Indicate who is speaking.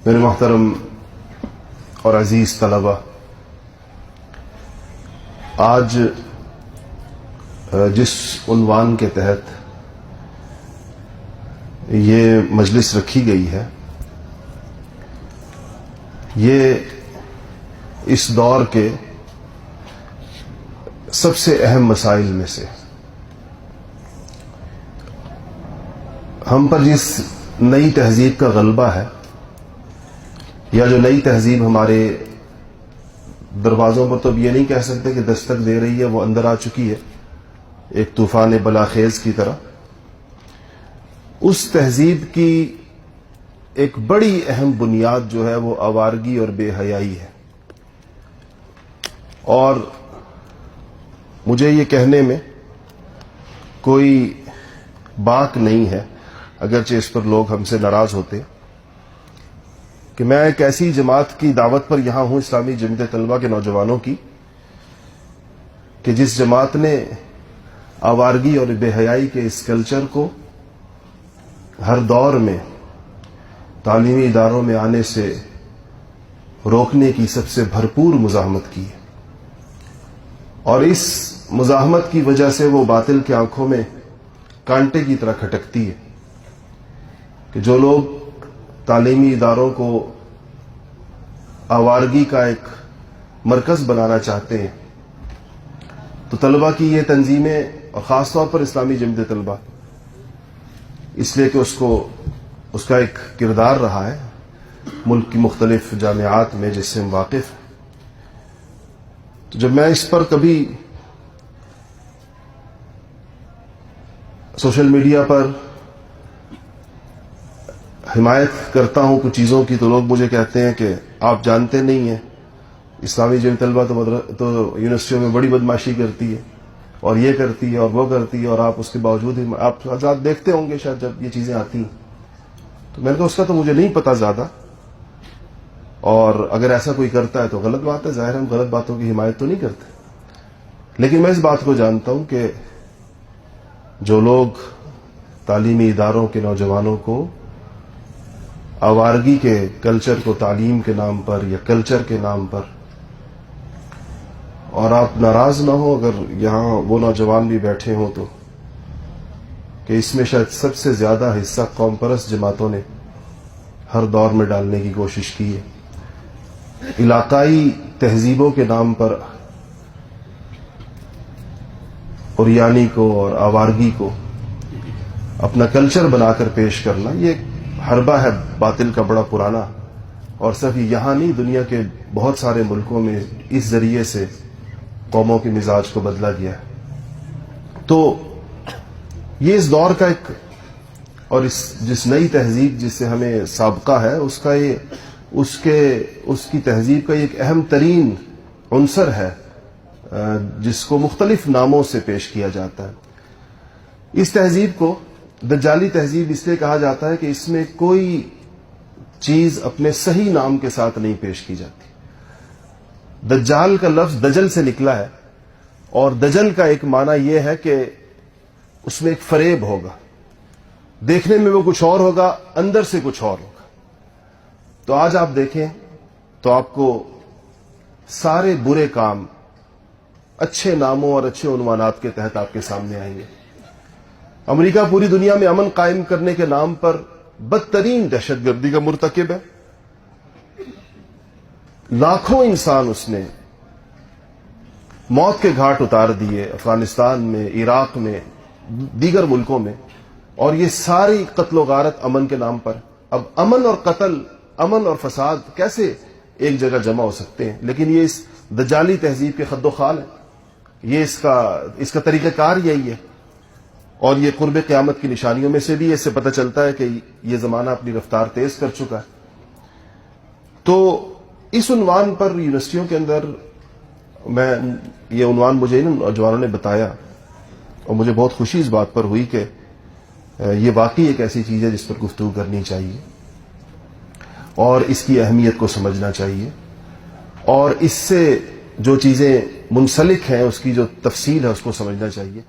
Speaker 1: میرے محترم اور عزیز طلبہ، آج جس عنوان کے تحت یہ مجلس رکھی گئی ہے، یہ اس دور کے سب سے اہم مسائل میں سے ہم پر جس نئی تہذیب کا غلبہ ہے، یا جو نئی تہذیب ہمارے دروازوں پر تو اب یہ نہیں کہہ سکتے کہ دستک دے رہی ہے، وہ اندر آ چکی ہے ایک طوفان بلاخیز کی طرح، اس تہذیب کی ایک بڑی اہم بنیاد جو ہے وہ آوارگی اور بے حیائی ہے۔ اور مجھے یہ کہنے میں کوئی باک نہیں ہے، اگرچہ اس پر لوگ ہم سے ناراض ہوتے، کہ میں ایک ایسی جماعت کی دعوت پر یہاں ہوں، اسلامی جمعیت طلبہ کے نوجوانوں کی، کہ جس جماعت نے آوارگی اور بے حیائی کے اس کلچر کو ہر دور میں تعلیمی اداروں میں آنے سے روکنے کی سب سے بھرپور مزاحمت کی ہے، اور اس مزاحمت کی وجہ سے وہ باطل کی آنکھوں میں کانٹے کی طرح کھٹکتی ہے کہ جو لوگ تعلیمی اداروں کو آوارگی کا ایک مرکز بنانا چاہتے ہیں، تو طلبہ کی یہ تنظیمیں، اور خاص طور پر اسلامی جمعیت طلبہ، اس لیے کہ اس کا ایک کردار رہا ہے ملک کی مختلف جامعات میں جس سے ہم واقف ہیں، تو جب میں اس پر کبھی سوشل میڈیا پر حمایت کرتا ہوں کچھ چیزوں کی، تو لوگ مجھے کہتے ہیں کہ آپ جانتے نہیں ہیں، اسلامی جمعیت طلبہ تو یونیورسٹیوں میں بڑی بدمعاشی کرتی ہے، اور یہ کرتی ہے اور وہ کرتی ہے، اور آپ اس کے باوجود ہی آپ حضرات دیکھتے ہوں گے شاید جب یہ چیزیں آتی ہیں، تو میں نے کہا اس کا تو مجھے نہیں پتا زیادہ، اور اگر ایسا کوئی کرتا ہے تو غلط بات ہے، ظاہر ہم غلط باتوں کی حمایت تو نہیں کرتے، لیکن میں اس بات کو جانتا ہوں کہ جو لوگ تعلیمی اداروں کے نوجوانوں کو آوارگی کے کلچر کو تعلیم کے نام پر یا کلچر کے نام پر، اور آپ ناراض نہ ہو اگر یہاں وہ نوجوان بھی بیٹھے ہوں تو، کہ اس میں شاید سب سے زیادہ حصہ قوم پرست جماعتوں نے ہر دور میں ڈالنے کی کوشش کی ہے، علاقائی تہذیبوں کے نام پر اوریانی کو اور آوارگی کو اپنا کلچر بنا کر پیش کرنا، یہ حربہ ہے باطل کا بڑا پرانا، اور صرف یہاں نہیں، دنیا کے بہت سارے ملکوں میں اس ذریعے سے قوموں کے مزاج کو بدلا گیا ہے۔ تو یہ اس دور کا ایک، اور جس نئی تہذیب جس سے ہمیں سابقہ ہے، اس کی تہذیب کا ایک اہم ترین عنصر ہے جس کو مختلف ناموں سے پیش کیا جاتا ہے۔ اس تہذیب کو دجالی تہذیب اس لیے کہا جاتا ہے کہ اس میں کوئی چیز اپنے صحیح نام کے ساتھ نہیں پیش کی جاتی۔ دجال کا لفظ دجل سے نکلا ہے، اور دجل کا ایک معنی یہ ہے کہ اس میں ایک فریب ہوگا، دیکھنے میں وہ کچھ اور ہوگا، اندر سے کچھ اور ہوگا۔ تو آج آپ دیکھیں تو آپ کو سارے برے کام اچھے ناموں اور اچھے عنوانات کے تحت آپ کے سامنے آئیں گے۔ امریکہ پوری دنیا میں امن قائم کرنے کے نام پر بدترین دہشت گردی کا مرتکب ہے، لاکھوں انسان اس نے موت کے گھاٹ اتار دیے افغانستان میں، عراق میں، دیگر ملکوں میں، اور یہ ساری قتل و غارت امن کے نام پر۔ اب امن اور قتل، امن اور فساد کیسے ایک جگہ جمع ہو سکتے ہیں؟ لیکن یہ اس دجالی تہذیب کے خد و خال ہے، یہ اس کا طریقہ کار یہی ہے، اور یہ قرب قیامت کی نشانیوں میں سے بھی اس سے پتہ چلتا ہے کہ یہ زمانہ اپنی رفتار تیز کر چکا ہے۔ تو اس عنوان پر یونیورسٹیوں کے اندر یہ عنوان مجھے ان نوجوانوں نے بتایا، اور مجھے بہت خوشی اس بات پر ہوئی کہ یہ واقعی ایک ایسی چیز ہے جس پر گفتگو کرنی چاہیے، اور اس کی اہمیت کو سمجھنا چاہیے، اور اس سے جو چیزیں منسلک ہیں اس کی جو تفصیل ہے اس کو سمجھنا چاہیے۔